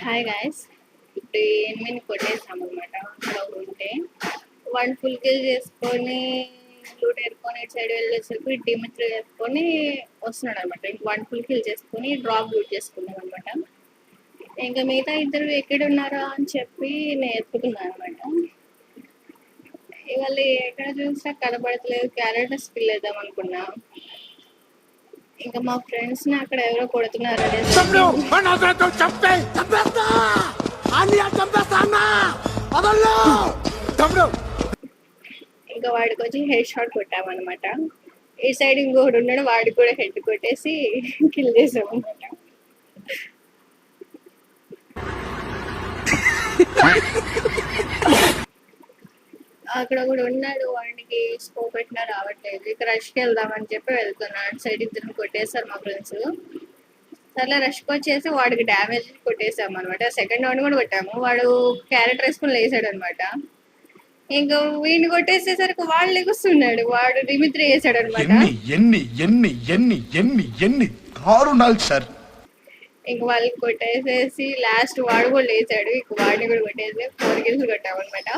Hi guys, ఇప్పుడు ఎనిమిది కొట్టేసామన్నమాట. అక్కడ ఉంటే వన్ ఫుల్ కిల్ చేసుకొని లూట్ ఏరుకొని ఇటు సైడ్ వెళ్ళేసరికి డిమిత్రి వేసుకొని వస్తున్నాడు అనమాట. వన్ ఫుల్ కిల్ చేసుకొని డ్రాప్ లూట్ చేసుకున్నాం అనమాట. ఇంకా మిగతా ఇద్దరు ఎక్కడ ఉన్నారా అని చెప్పి నేను ఎత్తుకున్నాను అనమాట. ఇవాళ ఎక్కడ చూసినా కనబడట్లేదు. క్యారెక్టర్ స్కిల్ వేద్దాం అనుకున్నా. ఇంకా మా ఫ్రెండ్స్ ని అక్కడ ఎవరో కొడుతున్నారు ఇంకా వాడికి వచ్చి హెడ్ షాట్ కొట్టామన్నమాట. ఈ సైడ్ ఇంకొకటి ఉన్నాడు, వాడికి కూడా హెడ్ కొట్టేసి కిల్ చేసాం అనమాట. అక్కడ కూడా ఉన్నాడు, వాడికి స్కోప్ పెట్టినా రావట్లేదు. ఇక రష్కి వెళ్దామని చెప్పి వెళ్తున్నాడు. సైడ్ ఇద్దరు కొట్టేశారు మా ఫ్రెండ్స్. సర్లే రష్కి వచ్చేసి వాడికి డ్యామేజ్ కొట్టేసాం అనమాట. సెకండ్ రౌండ్ కూడా కొట్టాము. వాడు క్యారెక్టర్ వేసుకుని లేసాడు అనమాట. ఇంకా వీడిని కొట్టేసేసరికి వాడు లెగుస్తున్నాడు. వాడు డిమిత్రి వేసాడు అనమాట. సార్ ఇంక వాళ్ళకి కొట్టేసేసి లాస్ట్ వాడు కూడా లేచాడు. ఇంక వాడిని కూడా కొట్టేసి 4 kills కొట్టామన్నమాట.